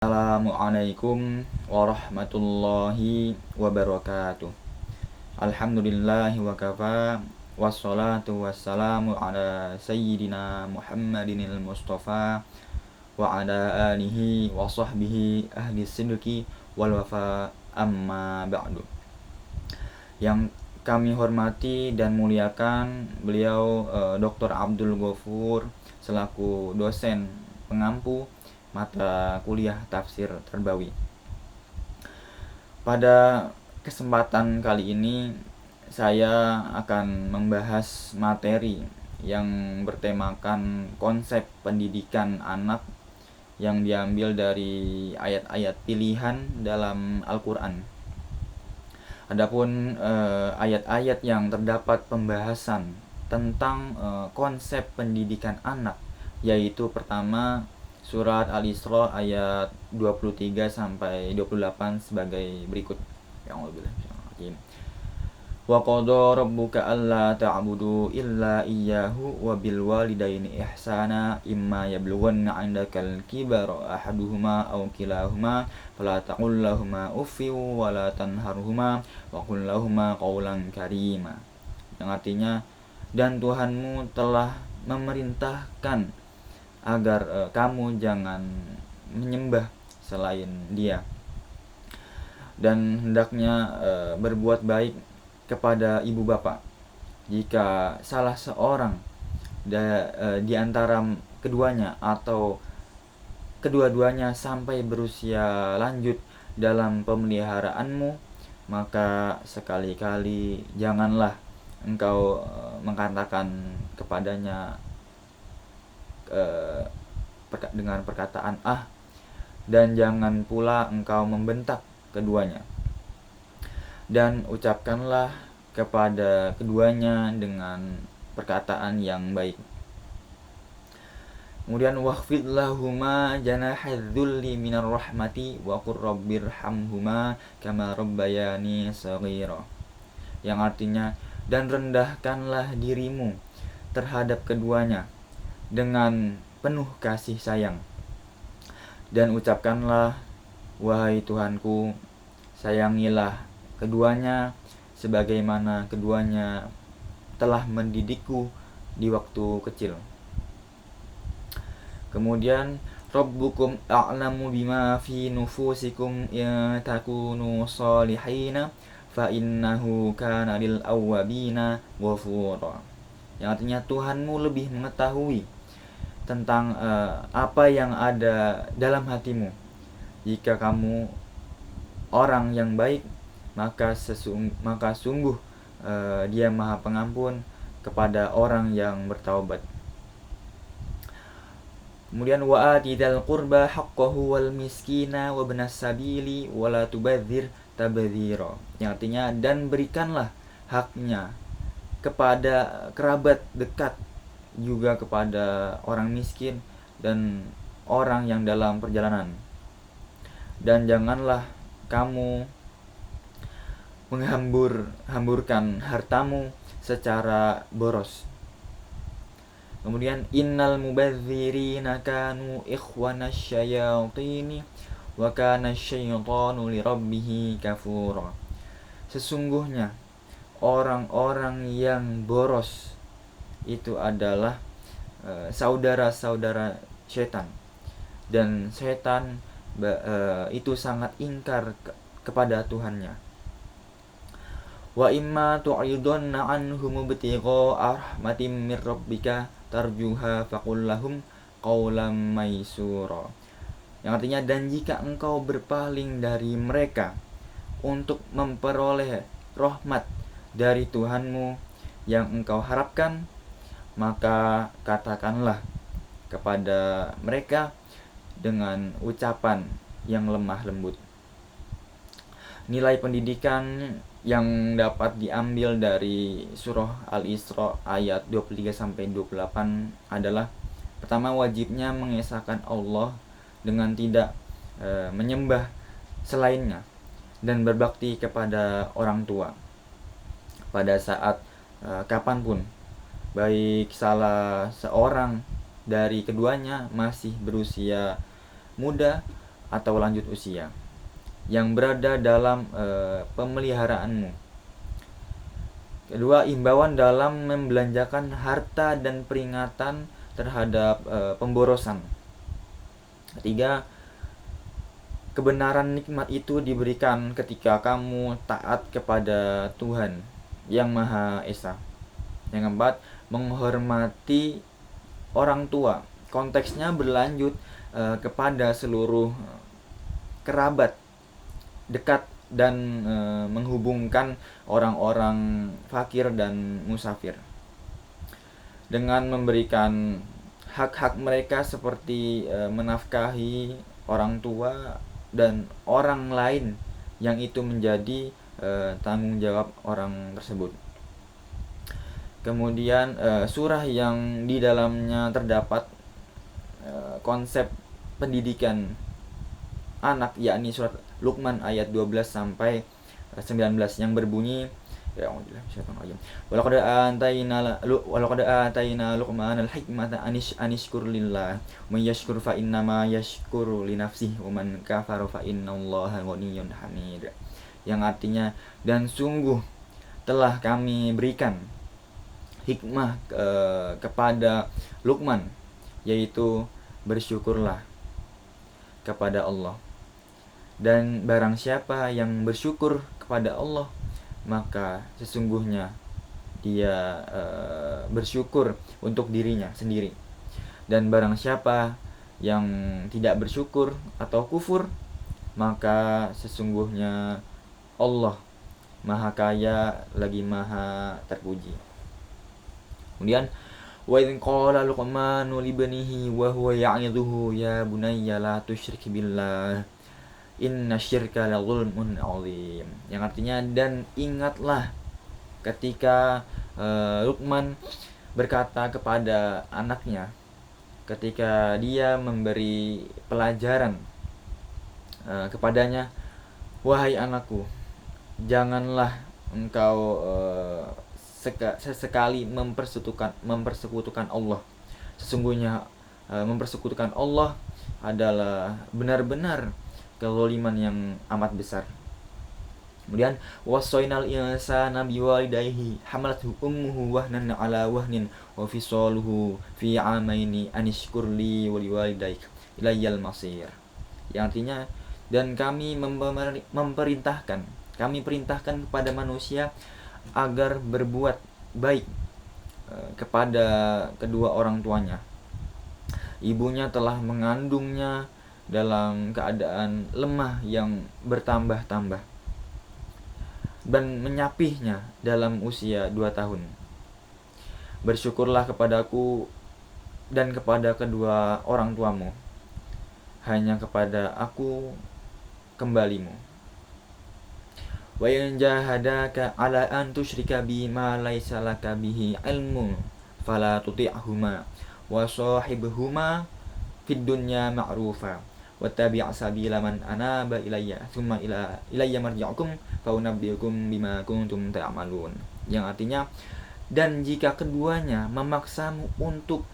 Assalamualaikum warahmatullahi wabarakatuh. Alhamdulillahi wa kafa. Wassalatu wassalamu ala sayyidina Muhammadinil Mustafa wa ala alihi wa sahbihi ahli sidqi wal wafa, amma ba'du. Yang kami hormati dan muliakan beliau Dr. Abdul Ghafur selaku dosen pengampu mata kuliah tafsir terbawi. Pada kesempatan kali ini saya akan membahas materi yang bertemakan konsep pendidikan anak yang diambil dari ayat-ayat pilihan dalam Al-Quran. Adapun ayat-ayat yang terdapat pembahasan tentang konsep pendidikan anak, yaitu pertama Surat Al-Isra ayat 23 sampai 28 sebagai berikut. Wa qadha rabbuka alla ta'budu illa iyyahu wa bil walidaini ihsana imma yablughanna 'indakal kibara ahaduhuma aw kilahuma fala taqul lahumā uffin wa la tanharhumā wa qul lahumā qawlan karīmā. Yang artinya, dan Tuhanmu telah memerintahkan agar kamu jangan menyembah selain Dia, dan hendaknya berbuat baik kepada ibu bapa. Jika salah seorang di antara keduanya atau kedua-duanya sampai berusia lanjut dalam pemeliharaanmu, maka sekali-kali janganlah engkau mengatakan kepadanya dengan perkataan dan jangan pula engkau membentak keduanya, dan ucapkanlah kepada keduanya dengan perkataan yang baik. Kemudian waqfid lahuma janahadzulli minar rahmati wa qur rabbirhamhuma kama rabbayani shaghira. Yang artinya, dan rendahkanlah dirimu terhadap keduanya dengan penuh kasih sayang, dan ucapkanlah, wahai Tuhanku, sayangilah keduanya sebagaimana keduanya telah mendidikku di waktu kecil. Kemudian Rabbukum a'lamu bima fi nufusikum in takunu salihina fa innahu kana lil awwabina ghafura. Yang artinya, Tuhanmu lebih mengetahui tentang apa yang ada dalam hatimu. Jika kamu orang yang baik, maka sungguh Dia Maha Pengampun kepada orang yang bertaubat. Kemudian wa atidal qurba haqqahu wal miskina wa ibnas sabili wa la tubadzir tabdzira. Yang artinya, dan berikanlah haknya kepada kerabat dekat, juga kepada orang miskin dan orang yang dalam perjalanan, dan janganlah kamu menghamburkan hartamu secara boros. Kemudian innal mubadzirina kanu ikhwanas syayatini wa kana syaitanu lirabbih kafura. Sesungguhnya orang-orang yang boros itu adalah saudara-saudara setan, dan setan itu sangat ingkar kepada Tuhannya. Wa imma tu'ridunna anhum ibtigha'a rahmatin mir rabbika tarjuha faqul lahum qawlan maysura. Yang artinya, dan jika engkau berpaling dari mereka untuk memperoleh rahmat dari Tuhanmu yang engkau harapkan, maka katakanlah kepada mereka dengan ucapan yang lemah lembut. Nilai pendidikan yang dapat diambil dari surah Al-Isra ayat 23 sampai 28 adalah: pertama, wajibnya mengesahkan Allah dengan tidak menyembah selainnya, dan berbakti kepada orang tua pada saat kapanpun, baik salah seorang dari keduanya masih berusia muda atau lanjut usia yang berada dalam pemeliharaanmu. Kedua, imbauan dalam membelanjakan harta dan peringatan terhadap pemborosan. Ketiga, kebenaran nikmat itu diberikan ketika kamu taat kepada Tuhan yang Maha Esa. Yang keempat, menghormati orang tua. Konteksnya berlanjut kepada seluruh kerabat dekat dan menghubungkan orang-orang fakir dan musafir dengan memberikan hak-hak mereka seperti menafkahi orang tua dan orang lain yang itu menjadi tanggung jawab orang tersebut. Kemudian surah yang di dalamnya terdapat konsep pendidikan anak, yakni surat Luqman ayat 12 sampai 19 yang berbunyi, walaqad atayna Luqmanal hikmata anishkur lillah may yashkur fa innama yashkuru li nafsihi wa man kafara fa innallaha ghaniyyun hamid. Yang artinya, dan sungguh telah kami berikan hikmah kepada Luqman, yaitu bersyukurlah kepada Allah. Dan barang siapa yang bersyukur kepada Allah, maka sesungguhnya dia bersyukur untuk dirinya sendiri. Dan barang siapa yang tidak bersyukur atau kufur, maka sesungguhnya Allah Maha Kaya lagi Maha Terpuji. Kemudian, wa idh qala Luqmanu libnihi wa huwa ya'idhuhu ya bunayya la tusyrik billah inna syirka la zulmun azim. Yang artinya, dan ingatlah ketika Luqman berkata kepada anaknya ketika dia memberi pelajaran kepadanya, wahai anakku, janganlah engkau sesekali mempersekutukan Allah. Sesungguhnya mempersekutukan Allah adalah benar-benar kezaliman yang amat besar. Kemudian, wasainal insana biwalidayhi hamalathu ummuhu wahnan ala wahnin wa fisaluhu fi amaini anishkur li wa liwalidayk ilayyal masir. Yang artinya, dan kami perintahkan kepada manusia agar berbuat baik kepada kedua orang tuanya. Ibunya telah mengandungnya dalam keadaan lemah yang bertambah-tambah dan menyapihnya dalam usia 2 tahun. Bersyukurlah kepadaku dan kepada kedua orang tuamu, hanya kepada aku kembalimu. Wa in jahadaka ala an tusyrika bima laisa laka bihi ilmun fala tuti'huma wa shahibhuma fid dunya ma'rufa wattabi' sabila man anaba ilayya tsumma ilayya marji'ukum fa unabbiukum bima kuntum ta'malun. Yang artinya, dan jika keduanya memaksamu untuk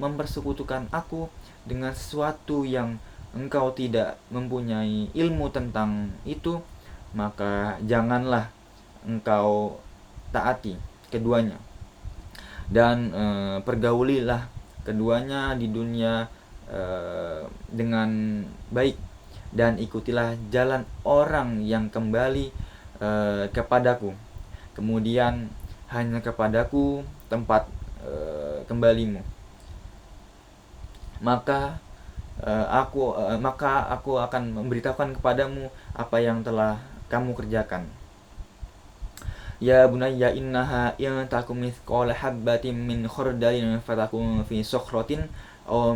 mempersekutukan aku dengan sesuatu yang engkau tidak mempunyai ilmu tentang itu, maka janganlah engkau taati keduanya, dan pergaulilah keduanya di dunia dengan baik, dan ikutilah jalan orang yang kembali kepadaku, kemudian hanya kepadaku tempat kembalimu. Maka aku akan memberitahukan kepadamu apa yang telah kamu kerjakan. Ya bunayya innaha in takum mithqala habbatin min khardalin fatakun fi sukhratin aw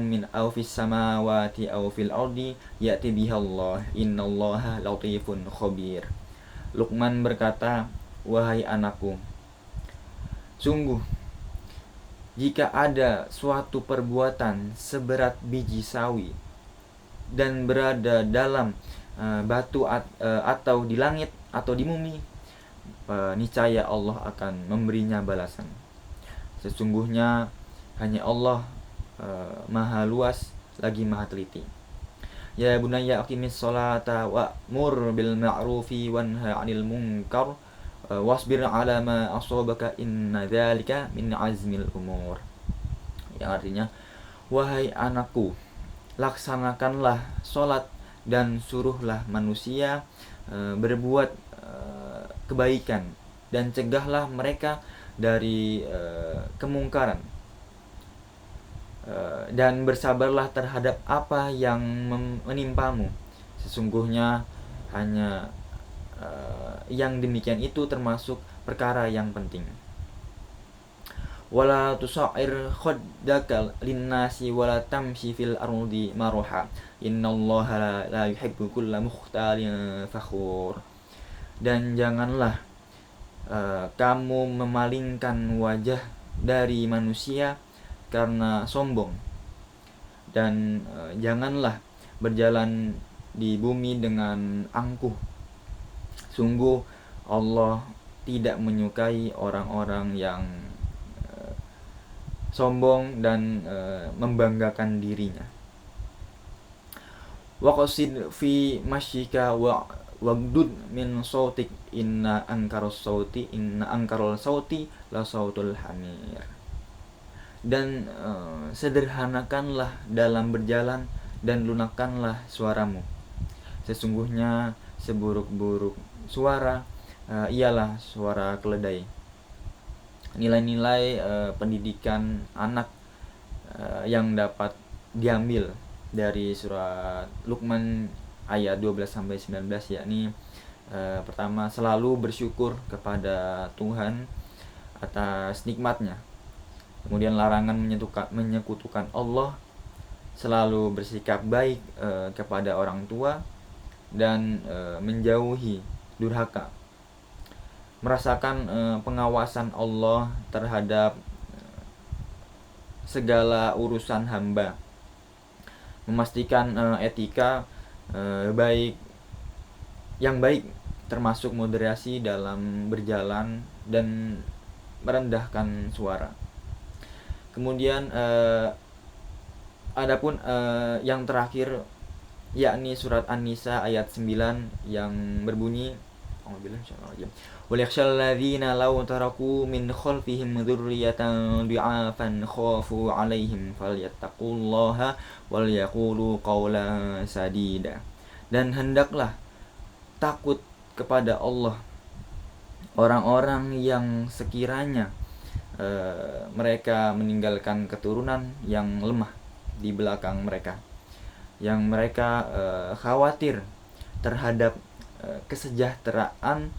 fis samawati aw fil ardi ya'ti bihallah innallaha latifun khabir. Luqman berkata, wahai anakku, sungguh jika ada suatu perbuatan seberat biji sawi dan berada dalam batu atau di langit atau di bumi, niscaya Allah akan memberinya balasan. Sesungguhnya hanya Allah Maha luas lagi Maha teliti. Ya bunayya aqimis sholata wa'mur bil ma'rufi wanha 'anil munkar wasbir 'ala ma asabaka inna dzalika min azmil umur. Yang artinya, wahai anakku, laksanakanlah sholat dan suruhlah manusia berbuat kebaikan dan cegahlah mereka dari kemungkaran. Dan bersabarlah terhadap apa yang menimpamu. Sesungguhnya hanya yang demikian itu termasuk perkara yang penting. Wala tusa'ir khaddaka linnasi wala tamshi fil ardi maruha innallaha la yuhibbu kulla mukhtalin fakhur. Dan janganlah kamu memalingkan wajah dari manusia karena sombong, dan janganlah berjalan di bumi dengan angkuh. Sungguh Allah tidak menyukai orang-orang yang sombong dan membanggakan dirinya. Waqsid fi masyika wagdud min sautik inna ankaral sauti la sautul hamir. Dan sederhanakanlah dalam berjalan dan lunakkanlah suaramu. Sesungguhnya seburuk-buruk suara ialah suara keledai. Nilai-nilai pendidikan anak yang dapat diambil dari surat Luqman ayat 12-19, yakni pertama, selalu bersyukur kepada Tuhan atas nikmatnya. Kemudian larangan menyekutukan Allah, selalu bersikap baik kepada orang tua, dan menjauhi durhaka. Merasakan pengawasan Allah terhadap segala urusan hamba. Memastikan etika yang baik, termasuk moderasi dalam berjalan dan merendahkan suara. Kemudian adapun yang terakhir, yakni surat An-Nisa ayat 9 yang berbunyi, وَلْيَخْشَى الَّذِينَ لَوْ تَرَكُوا مِنْ خَلْفِهِمْ ذُرِّيَّةً ضِعَافًا خَافُوا عَلَيْهِمْ فَلْيَتَّقُوا اللَّهَ وَلْيَقُولُوا قَوْلًا سَدِيدًا. Dan hendaklah takut kepada Allah orang-orang yang sekiranya mereka meninggalkan keturunan yang lemah di belakang mereka, yang mereka khawatir terhadap kesejahteraannya.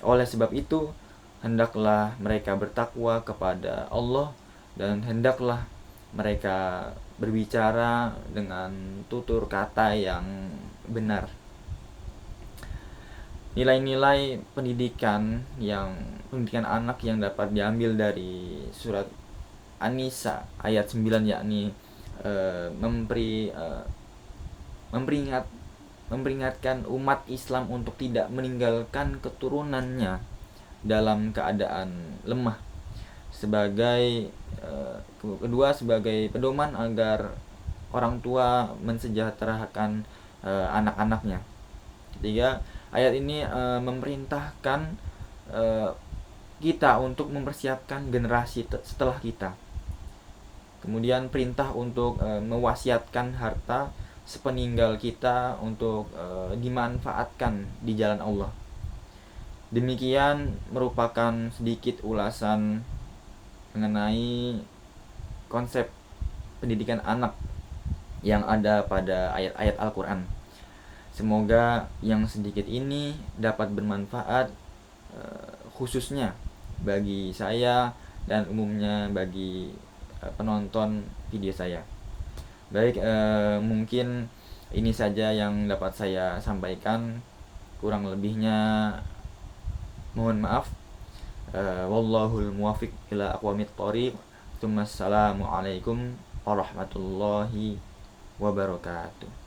Oleh sebab itu, hendaklah mereka bertakwa kepada Allah dan hendaklah mereka berbicara dengan tutur kata yang benar. Nilai-nilai pendidikan anak yang dapat diambil dari surat An-Nisa ayat 9, yakni memperingatkan umat Islam untuk tidak meninggalkan keturunannya dalam keadaan lemah, kedua sebagai pedoman agar orang tua mensejahterakan anak-anaknya. Ketiga, ayat ini memerintahkan kita untuk mempersiapkan generasi setelah kita. Kemudian perintah untuk mewasiatkan harta sepeninggal kita untuk dimanfaatkan di jalan Allah. Demikian merupakan sedikit ulasan mengenai konsep pendidikan anak yang ada pada ayat-ayat Al-Quran. Semoga yang sedikit ini dapat bermanfaat khususnya bagi saya dan umumnya bagi penonton video saya. Baik, mungkin ini saja yang dapat saya sampaikan. Kurang lebihnya mohon maaf. Wallahul muwaffiq ila aqwamit thoriq. Assalamualaikum warahmatullahi wabarakatuh.